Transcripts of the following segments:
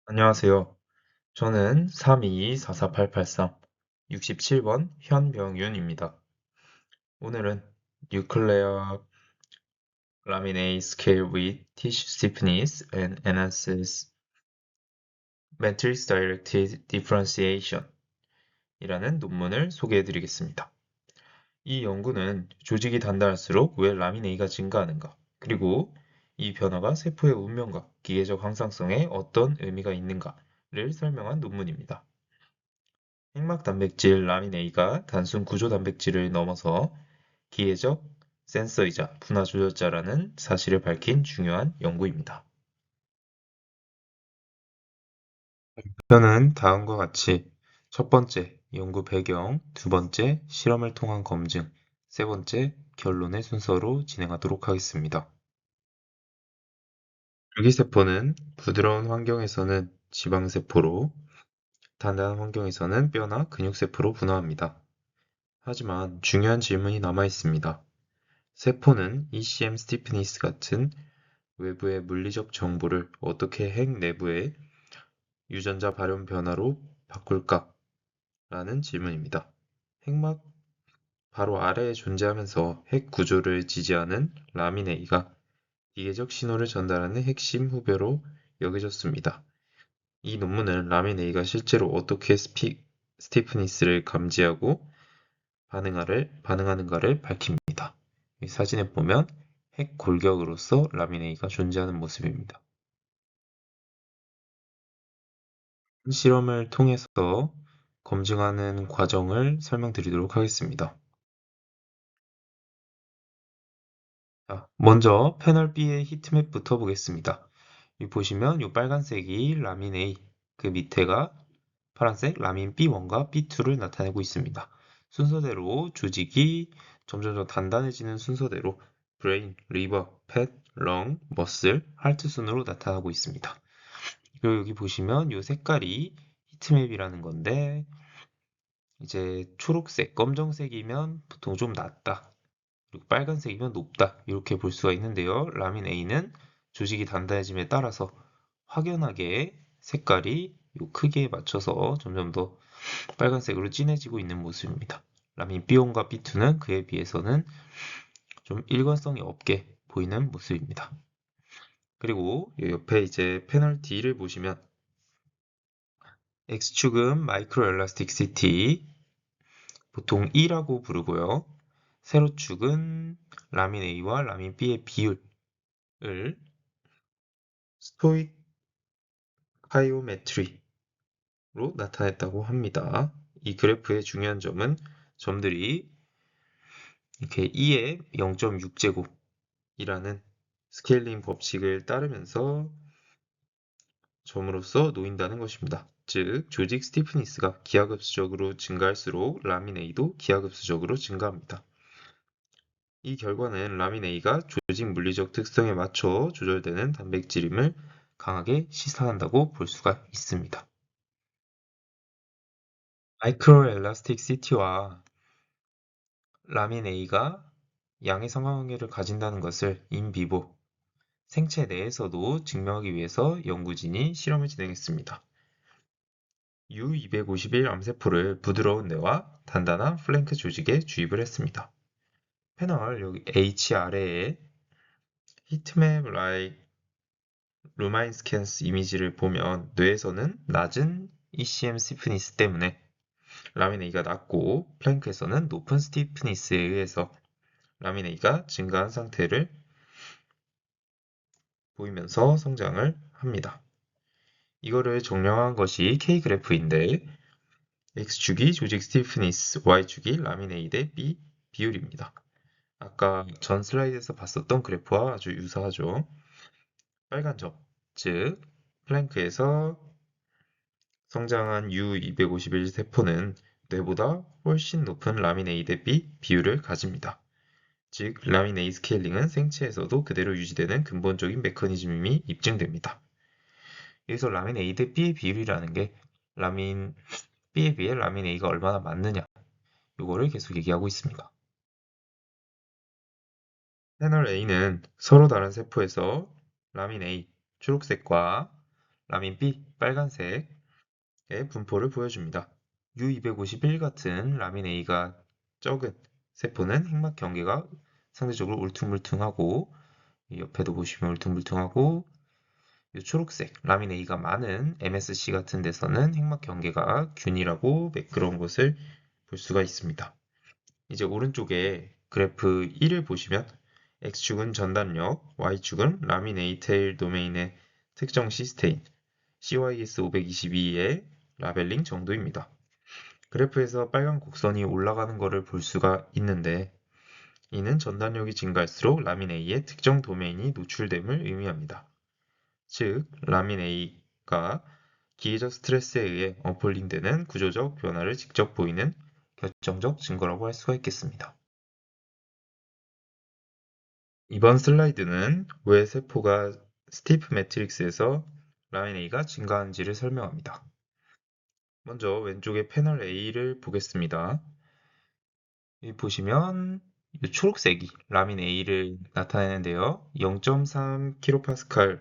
안녕하세요. 저는 322-44883 67번 현병윤입니다. 오늘은 Nuclear Laminate Scale with Tissue Stiffness and Enhances Matrix Directed Differentiation 이라는 논문을 소개해 드리겠습니다. 이 연구는 조직이 단단할수록 왜 라미네이가 증가하는가, 그리고 이 변화가 세포의 운명과 기계적 항상성에 어떤 의미가 있는가를 설명한 논문입니다. 핵막 단백질 라민-A가 단순 구조 단백질을 넘어서 기계적 센서이자 분화 조절자라는 사실을 밝힌 중요한 연구입니다. 저는 다음과 같이 첫 번째, 연구 배경, 두 번째, 실험을 통한 검증, 세 번째, 결론의 순서로 진행하도록 하겠습니다. 줄기세포는 부드러운 환경에서는 지방세포로, 단단한 환경에서는 뼈나 근육세포로 분화합니다. 하지만 중요한 질문이 남아 있습니다. 세포는 ECM 스티프니스 같은 외부의 물리적 정보를 어떻게 핵 내부의 유전자 발현 변화로 바꿀까? 라는 질문입니다. 핵막 바로 아래에 존재하면서 핵 구조를 지지하는 라민-A가 기계적 신호를 전달하는 핵심 후배로 여겨졌습니다. 이 논문은 라민-A가 실제로 어떻게 스티프니스를 감지하고 반응하는가를 밝힙니다. 이 사진에 보면 핵 골격으로서 라미네이가 존재하는 모습입니다. 실험을 통해서 검증하는 과정을 설명드리도록 하겠습니다. 자, 먼저 패널 B의 히트맵부터 보겠습니다. 여기 보시면 이 빨간색이 라민 A, 그 밑에가 파란색 라민 B1과 B2를 나타내고 있습니다. 순서대로 조직이 점점 더 단단해지는 순서대로 브레인, 리버, 팻, 렁, 머슬, 하트 순으로 나타나고 있습니다. 그리고 여기 보시면 이 색깔이 히트맵이라는 건데 이제 초록색, 검정색이면 보통 좀 낮다. 그리고 빨간색이면 높다. 이렇게 볼 수가 있는데요. 라민 A는 조직이 단단해짐에 따라서 확연하게 색깔이 요 크기에 맞춰서 점점 더 빨간색으로 진해지고 있는 모습입니다. 라민 B1과 B2는 그에 비해서는 좀 일관성이 없게 보이는 모습입니다. 그리고 이 옆에 이제 패널 D를 보시면 X축은 마이크로 엘라스틱시티, 보통 E라고 부르고요. 세로축은 라민 A와 라민 B의 비율을 스토이카이오메트리로 나타냈다고 합니다. 이 그래프의 중요한 점은 점들이 이렇게 E의 0.6제곱이라는 스케일링 법칙을 따르면서 점으로써 놓인다는 것입니다. 즉, 조직 스티프니스가 기하급수적으로 증가할수록 라민 A도 기하급수적으로 증가합니다. 이 결과는 라민 A가 조직 물리적 특성에 맞춰 조절되는 단백질임을 강하게 시사한다고 볼 수가 있습니다. 마이크로 엘라스틱시티와 라민 A가 양의 상관관계를 가진다는 것을 인비보, 생체 내에서도 증명하기 위해서 연구진이 실험을 진행했습니다. U251 암세포를 부드러운 뇌와 단단한 플랭크 조직에 주입을 했습니다. 패널 여기 H 아래에 히트맵 루마인 스캔스 이미지를 보면 뇌에서는 낮은 ECM 스티프니스 때문에 라민 A가 낮고 플랭크에서는 높은 스티프니스에 의해서 라민 A가 증가한 상태를 보이면서 성장을 합니다. 이거를 정량한 것이 K그래프인데 X축이 조직 스티프니스, Y축이 라민 A 대 B 비율입니다. 아까 전 슬라이드에서 봤었던 그래프와 아주 유사하죠. 빨간 점, 즉 플랭크에서 성장한 U251 세포는 뇌보다 훨씬 높은 라민 A 대 B 비율을 가집니다. 즉, 라민 A 스케일링은 생체에서도 그대로 유지되는 근본적인 메커니즘이 입증됩니다. 여기서 라민 A 대 B의 비율이라는 게 라민 B에 비해 라민 A가 얼마나 많느냐, 이거를 계속 얘기하고 있습니다. 패널 A는 서로 다른 세포에서 라민 A, 초록색과 라민 B 빨간색의 분포를 보여줍니다. U251 같은 라민 A가 적은 세포는 핵막 경계가 상대적으로 울퉁불퉁하고 옆에도 보시면 울퉁불퉁하고 이 초록색 라민 A가 많은 MSC 같은 데서는 핵막 경계가 균일하고 매끄러운 것을 볼 수가 있습니다. 이제 오른쪽에 그래프 1을 보시면 X축은 전단력, Y축은 라민 A 테일 도메인의 특정 시스테인 CYS 522의 라벨링 정도입니다. 그래프에서 빨간 곡선이 올라가는 것을 볼 수가 있는데 이는 전단력이 증가할수록 라민 A의 특정 도메인이 노출됨을 의미합니다. 즉, 라민 A가 기계적 스트레스에 의해 언폴링되는 구조적 변화를 직접 보이는 결정적 증거라고 할 수가 있겠습니다. 이번 슬라이드는 왜 세포가 스티프 매트릭스에서 라인 A가 증가한지를 설명합니다. 먼저 왼쪽에 패널 A를 보겠습니다. 여기 보시면 이 초록색이 라민 A를 나타내는데요. 0.3kPa의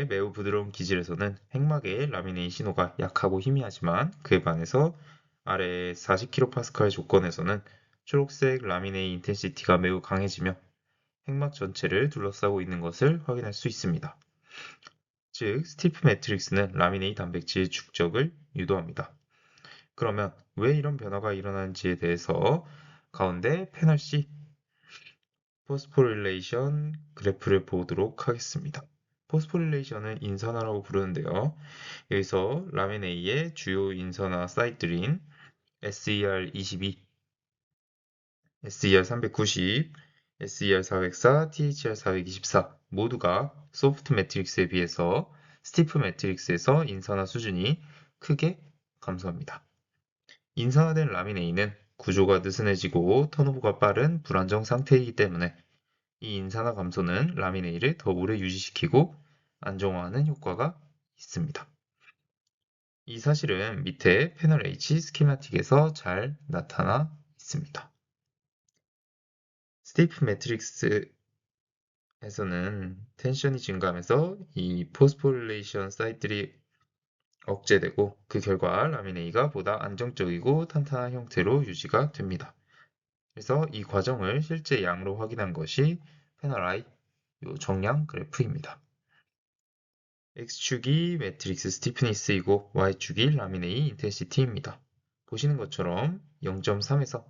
매우 부드러운 기질에서는 핵막의 라민 A 신호가 약하고 희미하지만 그에 반해서 아래 40kPa의 조건에서는 초록색 라민 A 인텐시티가 매우 강해지며 핵막 전체를 둘러싸고 있는 것을 확인할 수 있습니다. 즉, 스티프 매트릭스는 라민 A 단백질 축적을 유도합니다. 그러면 왜 이런 변화가 일어나는지에 대해서 가운데 패널 C 포스포릴레이션 그래프를 보도록 하겠습니다. 포스포릴레이션은 인산화라고 부르는데요. 여기서 라민 A의 주요 인산화 사이트인 SER22, SER390, SER404, THR424 모두가 소프트 매트릭스에 비해서 스티프 매트릭스에서 인산화 수준이 크게 감소합니다. 인산화된 라민 A는 구조가 느슨해지고 턴오버가 빠른 불안정 상태이기 때문에 이 인산화 감소는 라민 A를 더 오래 유지시키고 안정화하는 효과가 있습니다. 이 사실은 밑에 패널 H 스키마틱에서 잘 나타나 있습니다. 스티프 매트릭스에서는 텐션이 증가하면서 이 포스포릴레이션 사이트들이 억제되고 그 결과 라민 A가 보다 안정적이고 탄탄한 형태로 유지가 됩니다. 그래서 이 과정을 실제 양으로 확인한 것이 패널 I 요 정량 그래프입니다. X축이 매트릭스 스티프니스이고 Y축이 라민 A 인텐시티입니다. 보시는 것처럼 0.3에서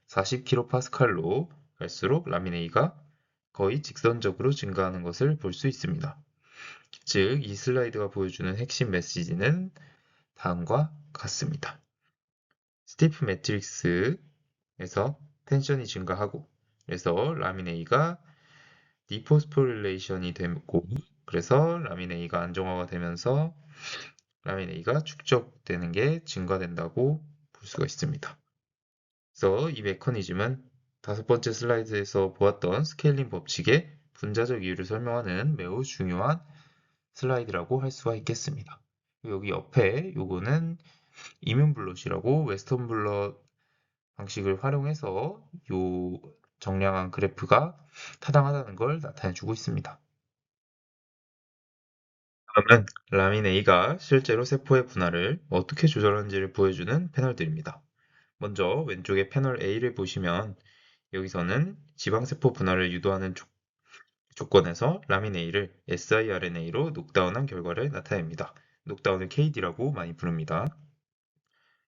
40kPa로 갈수록 라민 A가 거의 직선적으로 증가하는 것을 볼 수 있습니다. 즉, 이 슬라이드가 보여주는 핵심 메시지는 다음과 같습니다. 스티프 매트릭스에서 텐션이 증가하고 그래서 라민 A가 디포스포릴레이션이 되고 그래서 라민 A가 안정화가 되면서 라민 A가 축적되는 게 증가된다고 볼 수가 있습니다. 그래서 이 메커니즘은 다섯 번째 슬라이드에서 보았던 스케일링 법칙의 분자적 이유를 설명하는 매우 중요한 슬라이드라고 할 수가 있겠습니다. 여기 옆에 요거는 이뮨 블롯이라고 웨스턴 블롯 방식을 활용해서 요 정량한 그래프가 타당하다는 걸 나타내주고 있습니다. 다음은 라민 A가 실제로 세포의 분할을 어떻게 조절하는지를 보여주는 패널들입니다. 먼저 왼쪽에 패널 A를 보시면 여기서는 지방세포 분할을 유도하는 조건에서 라민 A를 siRNA로 녹다운한 결과를 나타냅니다. 녹다운을 KD라고 많이 부릅니다.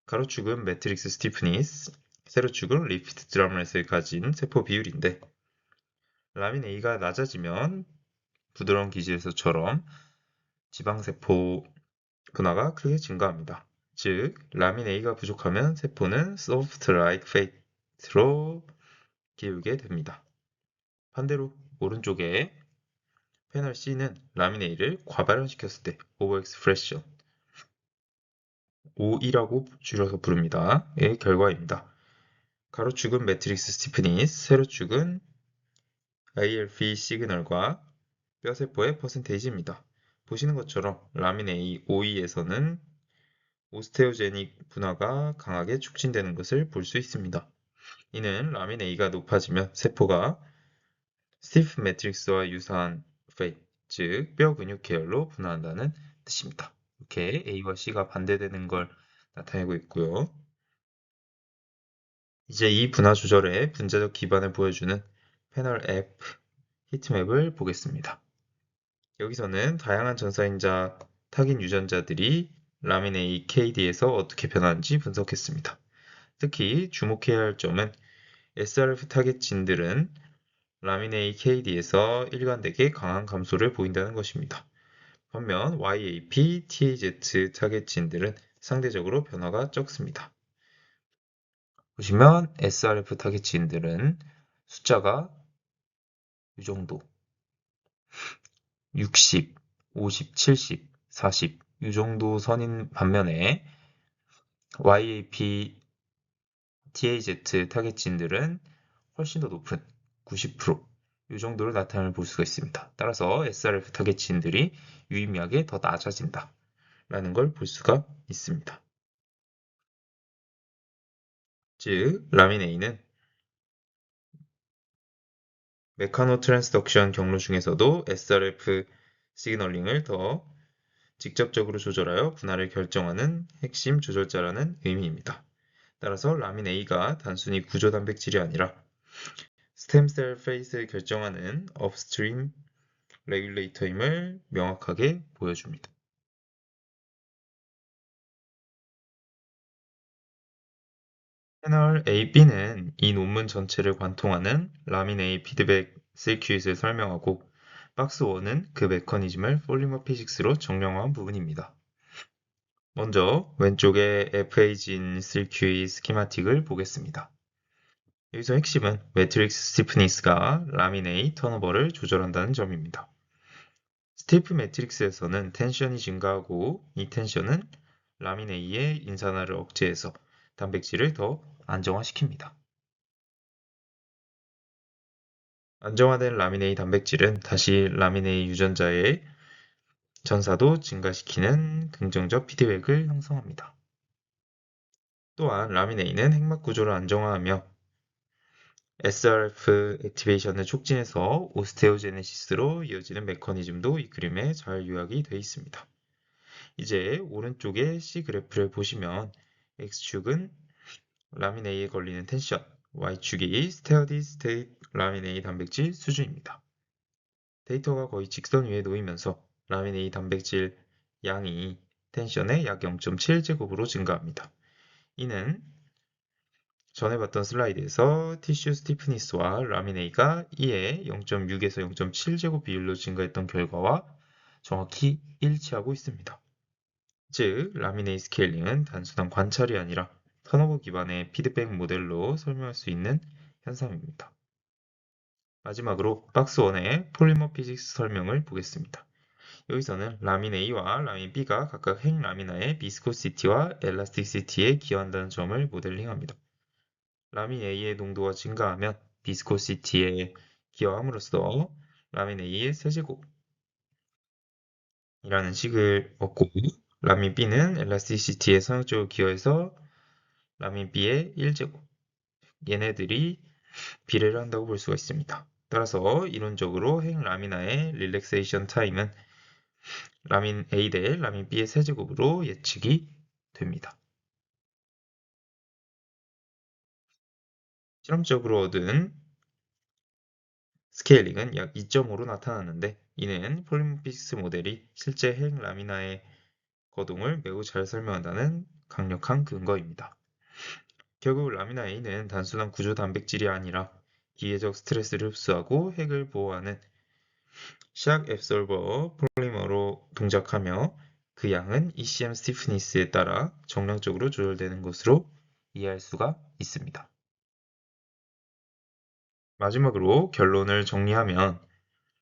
가로축은 매트릭스 스티프니스, 세로축은 리피트 드라머렛을 가진 세포 비율인데 라민 A가 낮아지면 부드러운 기질에서처럼 지방세포 분화가 크게 증가합니다. 즉, 라민 A가 부족하면 세포는 soft like fate로 기울게 됩니다. 반대로 오른쪽에 패널 C는 라민 A를 과발현시켰을 때 overexpression, OE라고 줄여서 부릅니다. 의 결과입니다. 가로축은 매트릭스 스티프니스, 세로축은 ALP 시그널과 뼈세포의 퍼센테이지입니다. 보시는 것처럼 라민 A OE에서는 오스테오제닉 분화가 강하게 촉진되는 것을 볼 수 있습니다. 이는 라민 A가 높아지면 세포가 스티프 매트릭스와 유사한 페이트, 즉 뼈 근육 계열로 분화한다는 뜻입니다. 이렇게 A와 C가 반대되는 걸 나타내고 있고요. 이제 이 분화 조절의 분자적 기반을 보여주는 패널 F 히트맵을 보겠습니다. 여기서는 다양한 전사인자 타깃 유전자들이 라민 A KD에서 어떻게 변하는지 분석했습니다. 특히 주목해야 할 점은 SRF 타깃 진들은 라민 A KD에서 일관되게 강한 감소를 보인다는 것입니다. 반면 YAP, TAZ 타깃 진들은 상대적으로 변화가 적습니다. 보시면 SRF 타깃 진들은 숫자가 이 정도 60, 50, 70, 40 이 정도 선인 반면에 YAP, TAZ 타겟진들은 훨씬 더 높은 90%이 정도를 나타남을 볼 수가 있습니다. 따라서 SRF 타겟진들이 유의미하게 더 낮아진다 라는 걸 볼 수가 있습니다. 즉, 라민 A는 메카노 트랜스덕션 경로 중에서도 SRF 시그널링을 더 직접적으로 조절하여 분할을 결정하는 핵심 조절자라는 의미입니다. 따라서 라민 A가 단순히 구조 단백질이 아니라 스템셀 페이스를 결정하는 업스트림 레귤레이터임을 명확하게 보여줍니다. 패널 AB는 이 논문 전체를 관통하는 라민 A 피드백 서큐잇을 설명하고 박스 1은 그 메커니즘을 폴리머 피직스로 정량화한 부분입니다. 먼저 왼쪽의 FA진 서큐잇 스키마틱을 보겠습니다. 여기서 핵심은 매트릭스 스티프니스가 라민 A 턴오버를 조절한다는 점입니다. 스티프 매트릭스에서는 텐션이 증가하고 이 텐션은 라민 A의 인산화를 억제해서 단백질을 더 안정화시킵니다. 안정화된 라민 A 단백질은 다시 라민 A 유전자의 전사도 증가시키는 긍정적 피드백을 형성합니다. 또한 라민 A는 핵막 구조를 안정화하며 SRF 액티베이션을 촉진해서 오스테오제네시스로 이어지는 메커니즘도 이 그림에 잘 요약이 되어 있습니다. 이제 오른쪽에 C 그래프를 보시면 X축은 라민 A에 걸리는 텐션, Y축이 스테어디 스테이트 라민 A 단백질 수준입니다. 데이터가 거의 직선 위에 놓이면서 라민 A 단백질 양이 텐션의 약 0.7제곱으로 증가합니다. 이는 전에 봤던 슬라이드에서 티슈 스티프니스와 라민 A가 2의 0.6에서 0.7제곱 비율로 증가했던 결과와 정확히 일치하고 있습니다. 즉, 라민 A 스케일링은 단순한 관찰이 아니라 턴오버 기반의 피드백 모델로 설명할 수 있는 현상입니다. 마지막으로 박스 1의 폴리머 피직스 설명을 보겠습니다. 여기서는 라민 A와 라민 B가 각각 핵 라미나의 비스코시티와 엘라스티시티에 기여한다는 점을 모델링합니다. 라민 A의 농도가 증가하면 비스코시티에 기여함으로써 라민 A의 세제곱이라는 식을 얻고 라민 B는 엘라스티시티에 선형적으로 기여해서 라민 B의 1제곱 얘네들이 비례를 한다고 볼 수가 있습니다. 따라서 이론적으로 핵 라미나의 릴렉세이션 타임은 라민 A 대 라민 B의 세제곱으로 예측이 됩니다. 실험적으로 얻은 스케일링은 약 2.5로 나타났는데 이는 폴리모피스 모델이 실제 핵 라미나의 거동을 매우 잘 설명한다는 강력한 근거입니다. 결국 라미나 A는 단순한 구조 단백질이 아니라 기계적 스트레스를 흡수하고 핵을 보호하는 샥 앱솔버 폴리머로 동작하며 그 양은 ECM 스티프니스에 따라 정량적으로 조절되는 것으로 이해할 수가 있습니다. 마지막으로 결론을 정리하면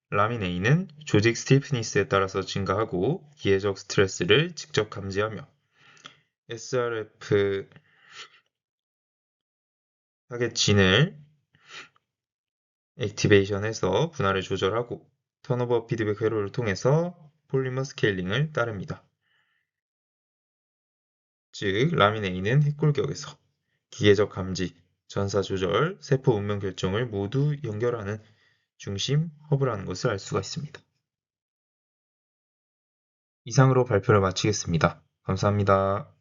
라민 A는 조직 스티프니스에 따라서 증가하고 기계적 스트레스를 직접 감지하며 SRF 타겟 진을 액티베이션해서 분할을 조절하고 턴오버 피드백 회로를 통해서 폴리머 스케일링을 따릅니다. 즉, 라민 A는 핵골격에서 기계적 감지, 전사 조절, 세포 운명 결정을 모두 연결하는 중심 허브라는 것을 알 수가 있습니다. 이상으로 발표를 마치겠습니다. 감사합니다.